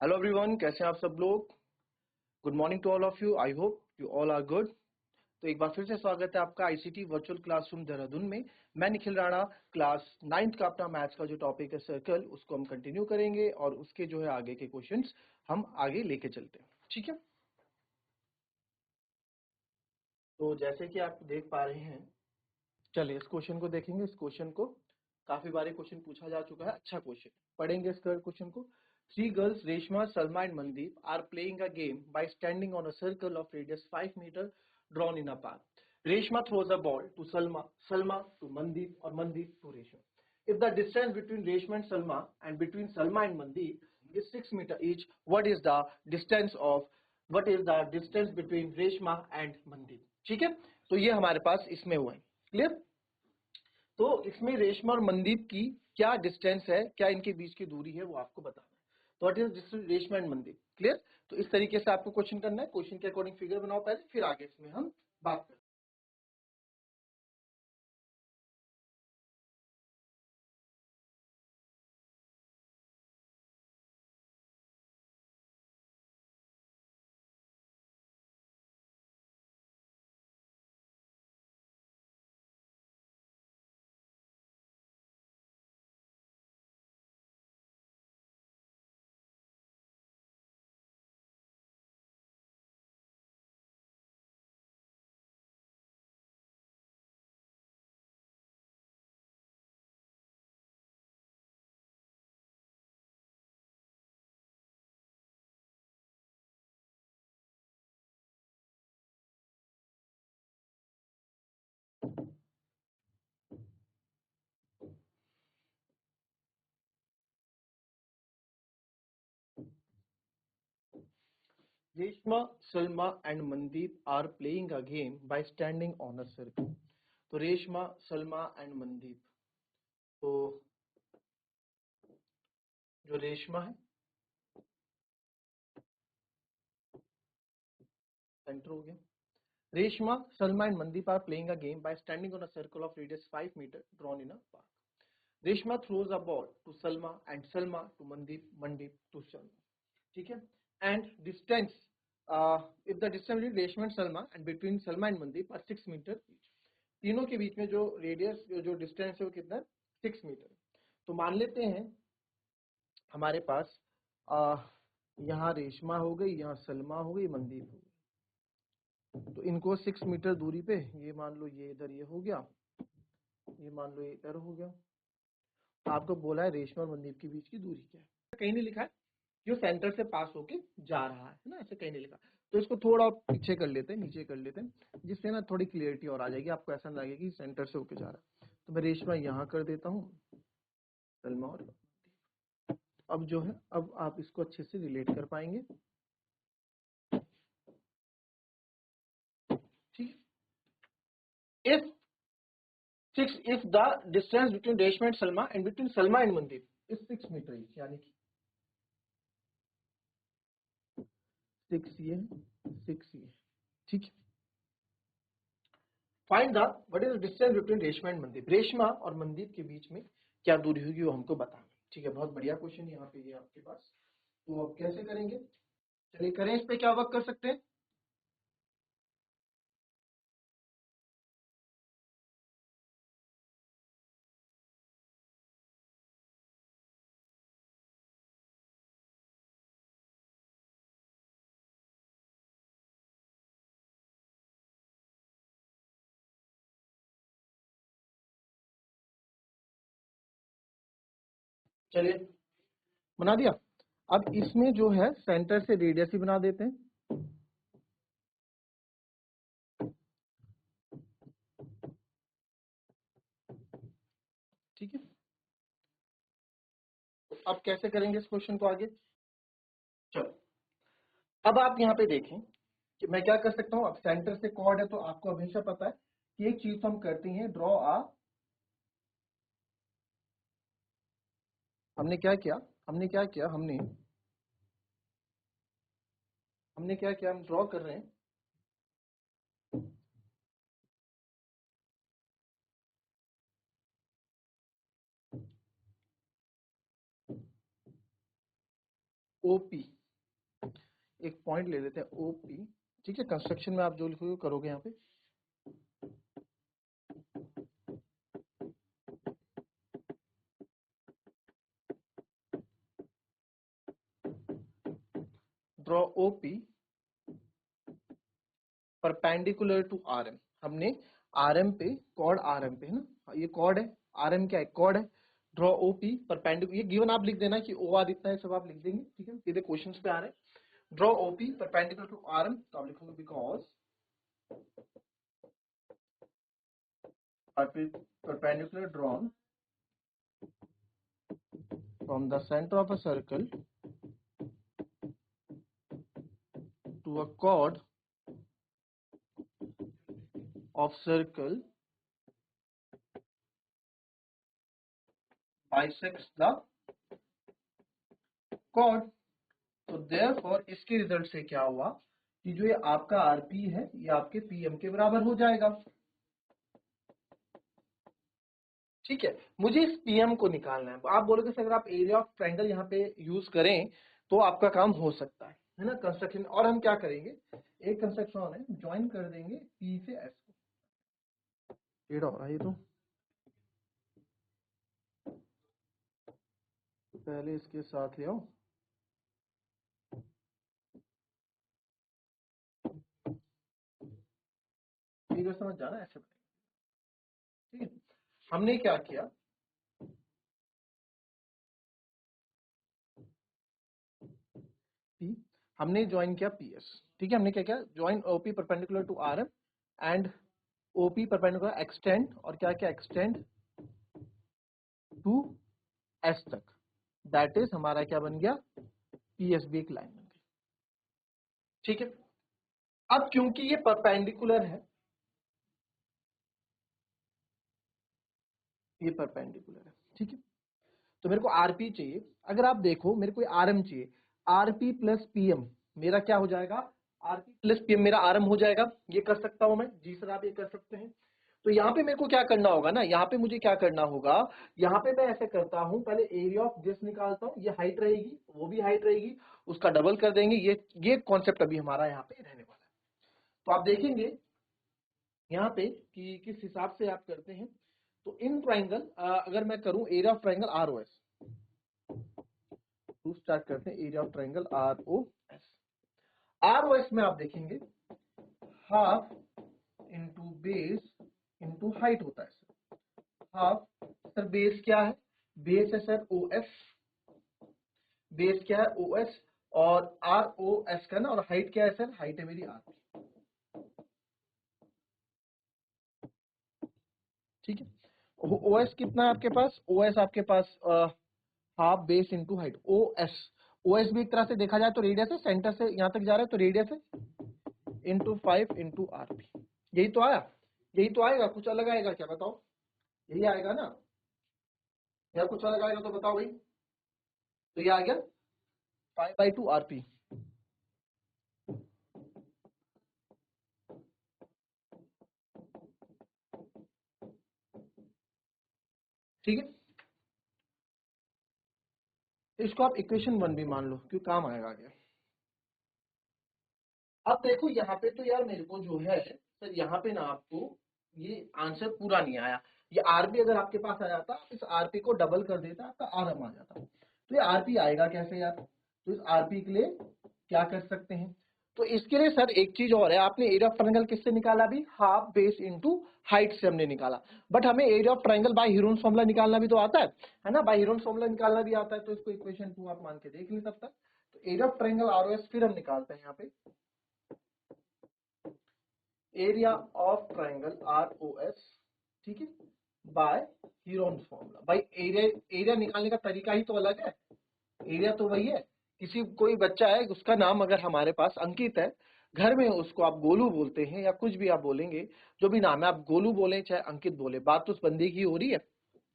Hello everyone, कैसे हैं आप सब लोग। Good morning to all of you. I hope you all are good. तो एक बार फिर से स्वागत है आपका आईसीटी वर्चुअल क्लासरूम देहरादून में। मैं निखिल राणा, क्लास 9th का अपना मैथ्स का जो टॉपिक है सर्कल, उसको हम कंटिन्यू करेंगे और उसके जो है आगे के क्वेश्चंस हम आगे लेके चलते हैं। ठीक है, तो जैसे कि आप देख पा रहे हैं, चलिए इस क्वेश्चन को देखेंगे। इस क्वेश्चन को काफी बार क्वेश्चन पूछा जा चुका है, अच्छा क्वेश्चन पढ़ेंगे इस क्वेश्चन को। Three girls, Reshma, Salma and Mandeep, are playing a game by standing on a circle of radius 5 meters drawn in a park. Reshma throws a ball to Salma, Salma to Mandeep, or Mandeep to Reshma. If the distance between Reshma and Salma between Salma and Mandeep is 6 meters each, what is the distance between Reshma and Mandeep? ठीक है, तो ये हमारे पास इसमें हुआ है। Clear? तो इसमें रेशमा और मनदीप की क्या डिस्टेंस है, क्या इनके बीच की दूरी है, वो आपको बताना है। तो what is distance Reshma and Mandeep. Clear? तो इस तरीके से आपको क्वेश्चन करना है। क्वेश्चन के अकॉर्डिंग फिगर बनाओ पहले, फिर आगे इसमें हम बात करें। Reshma, Salma and Mandeep are playing a game by standing on a circle. तो रेशमा, सलमा एंड मनदीप, तो जो रेशमा है, सेंटर हो गया। Reshma, Salma and Mandeep are playing a game by standing on a circle of radius 5 metre drawn in a park. Reshma throws a ball to Salma and Salma to Mandeep, Mandeep to Salma. ठीक है, and distance, if the distance between Reshma and Salma and between Salma and Mandeep are 6 metre each, तीनों के बीच में जो radius जो distance है वो कितना है, 6 मीटर। तो मान लेते हैं हमारे पास यहाँ रेशमा हो गई, यहाँ सलमा हो गई, मनदीप हो गई। तो इनको 6 मीटर दूरी पे, ये मान लो ये इधर ये हो गया, ये मान लो ये इधर हो गया। आपको बोला है रेशमा और मनदीप के बीच की दूरी क्या है, कहीं नहीं लिखा है। जो सेंटर से पास होके जा रहा है ना, ऐसे कहीं नहीं लिखा। तो इसको थोड़ा पीछे कर लेते हैं, नीचे कर लेते हैं, जिससे ना थोड़ी क्लियरिटी और आ जाएगी, आपको ऐसा लगेगा कि सेंटर से होके जा रहा है। तो मैं रेशमा यहाँ कर देता हूँ, सलमा और अब जो है, अब आप इसको अच्छे से रिलेट कर पाएंगे। ठीक है, if the distance between Reshma and Salma and between Salma and Mandeep is 6 metre each, यानी कि 6 ये 6 ये। ठीक है, find the what is the distance between Reshma and Mandeep. Reshma और मनदीप के बीच में क्या दूरी होगी वो हमको बताना। ठीक है, बहुत बढ़िया क्वेश्चन यहाँ पे ये आपके पास। तो अब कैसे करेंगे, चलिए करें, इस पे क्या वर्क कर सकते हैं। चलिए बना दिया। अब इसमें जो है सेंटर से रेडियस ही बना देते हैं। ठीक है, अब कैसे करेंगे इस क्वेश्चन को आगे। चलो अब आप यहाँ पे देखें कि मैं क्या कर सकता हूँ। अब सेंटर से कॉर्ड है तो आपको हमेशा पता है कि एक चीज तो हम करते हैं, ड्रॉ आ, हमने क्या किया, हमने क्या किया, हमने क्या किया, हम ड्रॉ कर रहे हैं ओपी, एक पॉइंट ले लेते हैं ओपी, ठीक है। कंस्ट्रक्शन में आप जो लिखोगे करोगे यहाँ पे, draw OP perpendicular to R M. हमने आर एम पे, कॉर्ड आर एम पे है ना, ये कॉर्ड है, आर एम क्या है, कॉर्ड है। ड्रॉ ओपी परपेंडिकुलर, ये गिवन आप लिख देना कि ओ आर इतना है, सब आप लिख देंगे, ठीक है, सीधे क्वेश्चन पे आ रहे हैं। Draw OP perpendicular to R M, तो आप लिखोगे because perpendicular drawn from the center of a circle to a chord of circle bisects the chord। तो therefore इसके रिजल्ट से क्या हुआ कि जो ये आपका आरपी है ये आपके पीएम के बराबर हो जाएगा, ठीक है। मुझे इस पीएम को निकालना है। आप बोलोगे सर अगर आप एरिया ऑफ ट्रायंगल यहाँ पे यूज करें तो आपका काम हो सकता है ना, कंस्ट्रक्शन। और हम क्या करेंगे, एक कंस्ट्रक्शन है, ज्वाइन कर देंगे पी से एस को, टेढ़ा हो रहा है ये तो, पहले इसके साथ ले आओ, फिगर समझ जाना, ऐसे ठीक है। हमने क्या किया, पी, हमने ज्वाइन किया पीएस, ठीक है। हमने क्या किया, join OP perpendicular to RM and OP perpendicular extend, और क्या किया, एक्सटेंड टू एस तक, दैट इज हमारा क्या बन गया, पीएसबी एक लाइन बन गई, ठीक है। अब क्योंकि ये परपेंडिकुलर है, ये परपेंडिकुलर है, ठीक है, तो मेरे को आरपी चाहिए। अगर आप देखो मेरे को आरएम चाहिए, आरपी प्लस पीएम मेरा क्या हो जाएगा, आरपी प्लस पीएम मेरा आरएम हो जाएगा। ये कर सकता हूं मैं, जी सर आप ये कर सकते हैं। तो यहाँ पे मेरे को क्या करना होगा ना, यहाँ पे मुझे क्या करना होगा, यहाँ पे मैं ऐसे करता हूं, पहले एरिया ऑफ दिस निकालता हूं, ये हाइट रहेगी, वो भी हाइट रहेगी, उसका डबल कर देंगे। ये कॉन्सेप्ट अभी हमारा यहाँ पे रहने वाला है। तो आप देखेंगे यहाँ पे कि किस हिसाब से आप करते हैं। तो इन ट्राइंगल अगर मैं करूं area of triangle R O S, start करते हैं area of triangle R O S. R O S में आप देखेंगे half into base into height होता है सर। हाफ, सर बेस क्या है, बेस है सर ओ एस, बेस क्या है ओ एस, और आर ओ एस का ना, और हाइट क्या है सर, हाइट है मेरी आर, ठीक है। ओ एस कितना है आपके पास, ओ एस आपके पास half base into height, O S. O S भी एक तरह से देखा जाए तो रेडियस है, सेंटर से यहां तक जा रहा है तो रेडियस है, इंटू 5 इंटू आरपी। यही तो आया, यही तो आएगा, कुछ अलग आएगा क्या बताओ, यही आएगा ना, या कुछ अलग आएगा तो बताओ भाई। तो ये आ गया 5/2 आरपी, ठीक है। इसको आप इक्वेशन 1 भी मान लो क्यों, काम आएगा आगे। अब देखो यहाँ पे तो यार मेरे को जो है सर, यहाँ पे ना आपको ये आंसर पूरा नहीं आया। ये आरपी अगर आपके पास आ जाता, इस आरपी को डबल कर देता, आपका आरएम आ जाता। तो ये आरपी आएगा कैसे यार, तो इस आरपी के लिए क्या कर सकते हैं, तो इसके लिए सर एक चीज और है, आपने एरिया ऑफ ट्रायंगल किससे निकाला अभी, हाफ बेस इंटू हाइट से हमने निकाला। बट हमें area of triangle by Heron's formula निकालना भी तो आता है ना, बाय हीरोन्स फॉर्मूला निकालना भी आता है। तो इसको इक्वेशन 2 आप मान के देख लें तब तक। तो एरिया ऑफ ट्रायंगल आरओएस फिर हम निकालते हैं यहाँ पे, area of triangle R O S, ठीक है, बाय हीरोन्स फॉर्मूला। भाई एरिया, एरिया निकालने का तरीका ही तो अलग है, एरिया तो वही है। किसी कोई बच्चा है उसका नाम अगर हमारे पास अंकित है, घर में उसको आप गोलू बोलते हैं या कुछ भी आप बोलेंगे, जो भी नाम है, आप गोलू बोले चाहे अंकित बोले, बात तो उस बंदे की हो रही है,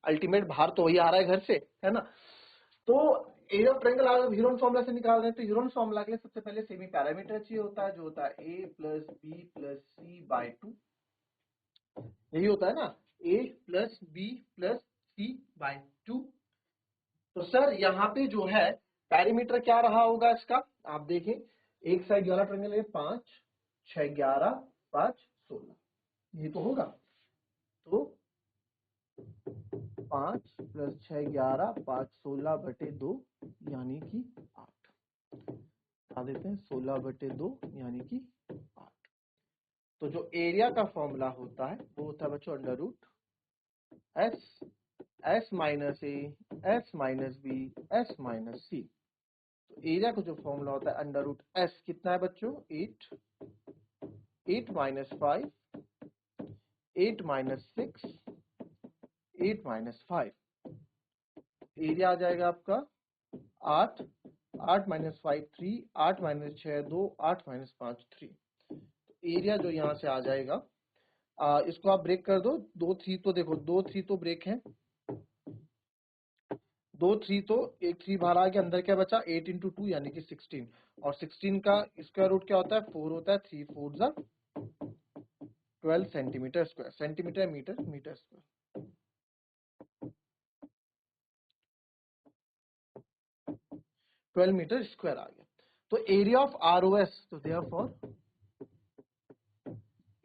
अल्टीमेट बाहर तो वही आ रहा है घर से, है ना। तो एरिया ऑफ ट्रायंगल आप हीरोन फॉर्मूला से निकाल रहे हैं, तो हीरोन फॉर्मूला के लिए सबसे पहले सेमी पैरामीटर चाहिए होता है, जो होता है a plus B plus C by 2, यही होता है ना, a plus B plus C by 2। तो सर यहाँ पे जो है पेरीमीटर क्या रहा होगा इसका, आप देखें, एक साइड वाला ट्रायंगल है 5 6 11 5 16, ये तो होगा। तो 5 + 6 11 5 16/2 यानी कि 8, बता देते हैं 16/2 यानी कि 8। तो जो एरिया का फॉर्मूला होता है वो होता है बच्चों √S S - A S - B S - C। तो एरिया का जो फॉर्मूला होता है √S कितना है बच्चों, 8 8 - 5 8 - 6 8 - 5, एरिया आ जाएगा आपका 8 8 - 5 3 8 - 6 2 8 - 5 3। एरिया जो यहाँ से आ जाएगा, इसको आप ब्रेक कर दो, 2 3 तो देखो 2 3 तो ब्रेक है, 2 3 तो एक 3 बाहर आ गया, अंदर क्या बचा 8 × 2 यानी कि 16, और 16 का स्क्वायर रूट क्या होता है 4 होता है, 3 4 जा 12 centimetre square, centimetre metre metre square, 12 metre square आ गया। तो एरिया ऑफ ROS, तो therefore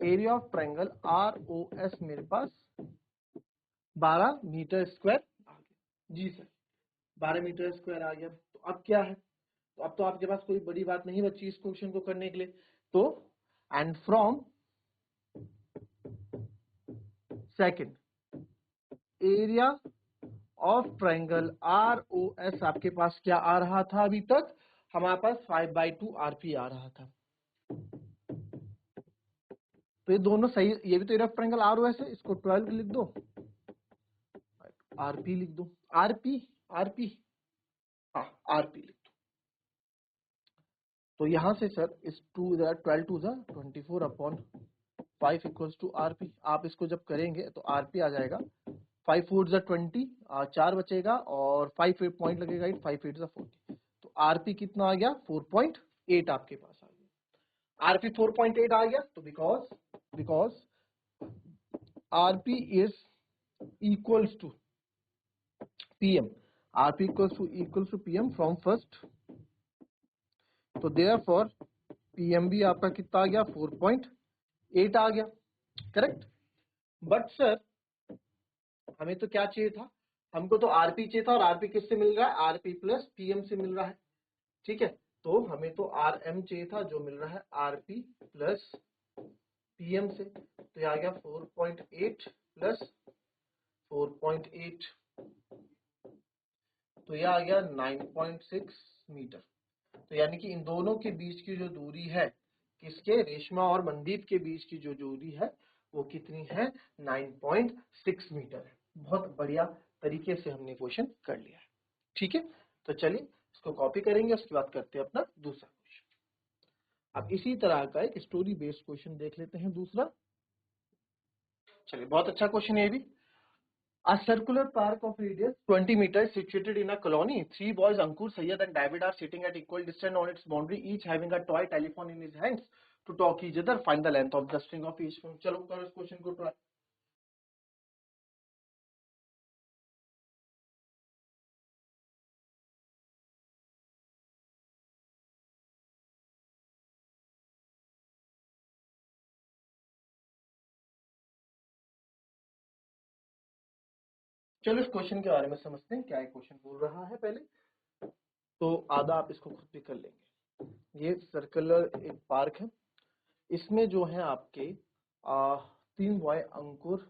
area of triangle ROS मेरे पास 12 मीटर स्क्वायर आ गया। जी सर, 12 मीटर स्क्वायर आ गया। तो अब क्या है, तो अब तो आपके पास कोई बड़ी बात नहीं बची इस क्वेश्चन को करने के लिए। तो and from second area of triangle ROS आपके पास क्या आ रहा था, अभी तक हमारे पास 5/2 RP आ रहा था। तो ये दोनों सही, ये भी तो एरिया ऑफ ट्रायंगल ROS है, इसको 12 लिख दो, RP लिख दो, RP RP हाँ RP लिख दो। तो यहां से सर इस 12 2 24/5 = RP, आप इसको जब करेंगे तो RP आ जाएगा 5 4 20, 4 बचेगा और 5 पॉइंट लगेगा 8, 5 8 40। तो RP कितना आ गया 4.8 आपके पास आ गया, RP 4.8 आ गया। तो because RP is equals to PM, RP equals to PM from first, तो देयरफॉर PM भी आपका कितना आ गया 4.8 आ गया, करेक्ट। बट सर हमें तो क्या चाहिए था, हमको तो RP चाहिए था, और RP किससे मिल रहा है, RP + PM से मिल रहा है, ठीक है। तो हमें तो RM चाहिए था जो मिल रहा है RP + PM से, तो ये आ गया 4.8 + 4.8, तो ये आ गया 9.6 मीटर। तो यानी कि इन दोनों के बीच की जो दूरी है, किसके, रेशमा और मनदीप के बीच की जो दूरी है वो कितनी है, 9.6 मीटर है। बहुत बढ़िया तरीके से हमने क्वेश्चन कर लिया है, ठीक है। तो चलिए इसको कॉपी करेंगे, उसके बाद करते हैं अपना दूसरा क्वेश्चन। अब इसी तरह का एक स्टोरी बेस्ड क्वेश्चन देख लेते हैं दूसरा। चलिए बहुत अच्छा क्वेश्चन है ये भी। A circular park of radius 20 meters situated in a colony. 3 boys, Ankur, Sayyad and David, are sitting at equal distance on its boundary, each having a toy telephone in his hands to talk each other. Find the length of the string of each phone. चलो करो इस question को try. चलो इस question के बारे में समझते हैं, क्या ये क्वेश्चन बोल रहा है पहले, तो आधा आप इसको खुद भी कर लेंगे। ये सर्कुलर एक पार्क है, इसमें जो है आपके 3 boy Ankur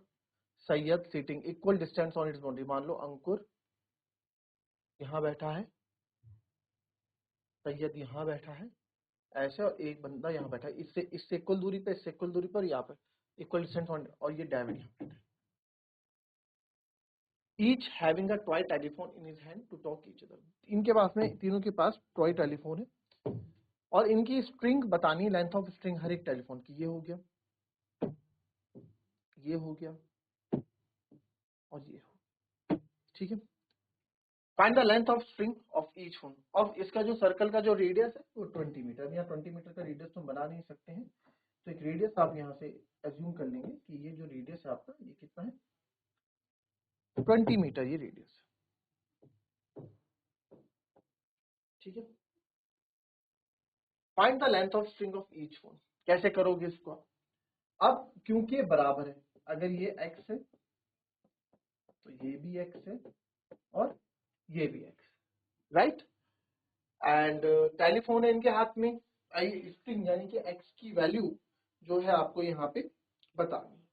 Syed sitting equal distance on it's boundary. मान लो अंकुर यहाँ बैठा है, सैयद यहाँ बैठा है ऐसे, और एक बंदा यहाँ बैठा है, इससे इक्वल दूरी पे, इससे इक्वल दूरी पर, यहाँ पे इक्वल डिस्टेंस ऑन, और ये डेविड यहाँ बैठा है। Each having a toy telephone in his hand to talk each other. इनके पास में, तीनों के पास टॉय टेलीफोन है, और इनकी स्ट्रिंग बतानी है, लेंथ ऑफ स्ट्रिंग हर एक टेलीफोन की। ये हो गया, ये हो गया, और ये हो, ठीक है। Find the length of string of each phone. और इसका जो सर्कल का जो रेडियस है वो 20 मीटर। यहाँ 20 मीटर का रेडियस तो बना नहीं सकते हैं, तो एक रेडियस आप यहाँ से एज्यूम कर लेंगे कि ये जो रेडियस है आपका, ये कितना है 20 मीटर, ये रेडियस है। ठीक है। Find the length of string of each phone, कैसे करोगे इसको? अब क्योंकि ये बराबर है, अगर ये x है तो ये भी x है और ये भी x, राइट। एंड टेलीफोन है इनके हाथ में, आइए स्ट्रिंग यानी कि x की वैल्यू जो है आपको यहाँ पे बतानी है।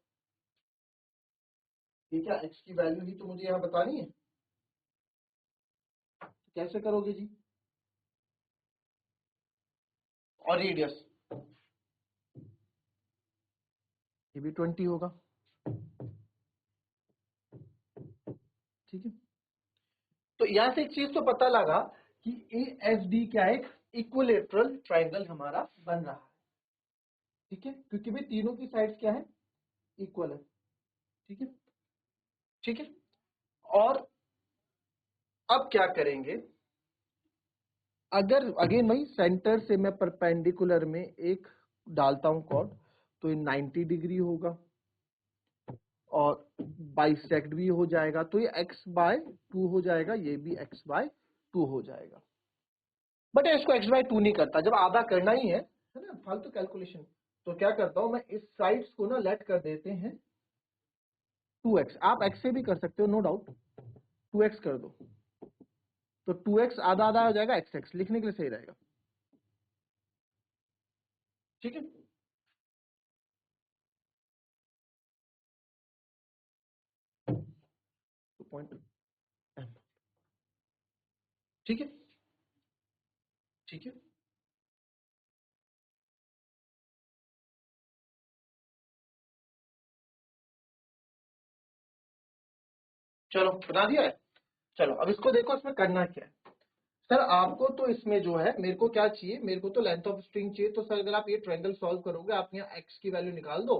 ठीक है, x की वैल्यू ही तो मुझे यहाँ बतानी है, तो कैसे करोगे जी? और रेडियस ये भी 20 होगा, ठीक है। तो यहां से एक चीज तो पता लगा कि ASD क्या है, एक इक्विलेटरल ट्राइंगल हमारा बन रहा है, ठीक है, क्योंकि भाई तीनों की साइड्स क्या है, इक्वल है, ठीक है, ठीक है। और अब क्या करेंगे, अगर अगेन वही सेंटर से मैं परपेंडिकुलर में एक डालता हूं कॉर्ड, तो ये 90 डिग्री होगा और बाइसेक्ट भी हो जाएगा, तो ये x/2 हो जाएगा, ये भी x/2 हो जाएगा। बट इसको x/2 नहीं करता, जब आधा करना ही है ना, फालतू कैलकुलेशन, तो क्या करता हूं मैं, इस साइड्स को ना लेट कर देते हैं 2x, आप x से भी कर सकते हो नो डाउट, 2x कर दो, तो 2x आधा आधा हो जाएगा, x लिखने के लिए सही रहेगा, ठीक है। तो पॉइंट m, ठीक है, ठीक है। चलो बता दिया है। चलो अब इसको देखो, इसमें करना क्या है सर, आपको तो इसमें जो है, मेरे को क्या चाहिए, मेरे को तो लेंथ ऑफ स्ट्रिंग चाहिए, तो सर अगर आप ये ट्रायंगल सॉल्व करोगे, आप यहाँ x की वैल्यू निकाल दो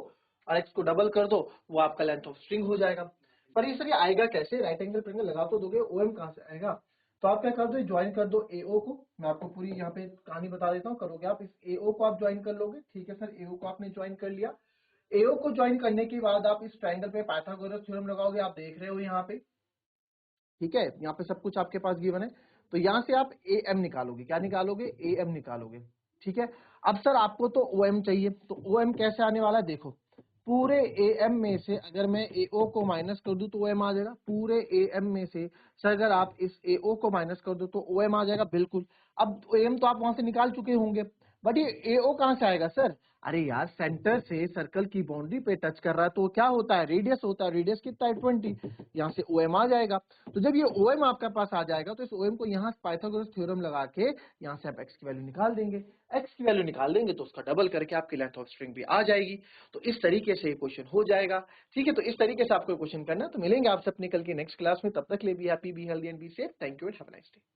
और x को डबल कर दो, वो आपका लेंथ ऑफ स्ट्रिंग हो जाएगा। पर ये सर ये आएगा कैसे, राइट एंगल ट्रायंगल लगा तो दोगे, OM कहाँ से आएगा? तो आप क्या कर दो, ज्वाइन कर दो AO को, मैं आपको पूरी यहाँ पे कहानी बता देता हूँ, करोगे आप इस AO को आप ज्वाइन कर लोगे, ठीक है सर। AO को आपने ज्वाइन कर लिया, AO को ज्वाइन करने के बाद आप इस ट्रायंगल पे पाइथागोरस थ्योरम लगाओगे, आप देख रहे हो यहाँ पे, ठीक है, यहाँ पे सब कुछ आपके पास गिवन है, तो यहाँ से आप AM निकालोगे, क्या निकालोगे, AM निकालोगे, ठीक है। अब सर आपको तो OM चाहिए, तो OM कैसे आने वाला है, देखो पूरे AM में से अगर मैं AO को माइनस कर दूं तो OM आ जाएगा, पूरे AM में से सर अगर आप इस AO को माइनस कर दो तो OM आ जाएगा, बिल्कुल। अब AM तो आप वहां से निकाल चुके होंगे, बट ये AO कहां से आएगा सर? अरे यार सेंटर से सर्कल की बाउंड्री पे टच कर रहा है, तो क्या होता है, रेडियस होता है, रेडियस कितना है 20, यहाँ से OM आ जाएगा। तो जब ये OM आपके पास आ जाएगा तो इस OM को यहाँ पाइथागोरस थ्योरम लगा के यहाँ से आप x की वैल्यू निकाल देंगे, x की वैल्यू निकाल देंगे तो उसका डबल करके आपकी लेंथ ऑफ स्ट्रिंग भी आ जाएगी। तो इस तरीके से ये क्वेश्चन हो जाएगा, ठीक है। तो इस तरीके से आपको क्वेश्चन करना है, तो मिलेंगे आपसे अपनी कल की नेक्स्ट क्लास में, तब तक के लिए be happy, be healthy and be safe. Thank you and have a nice day.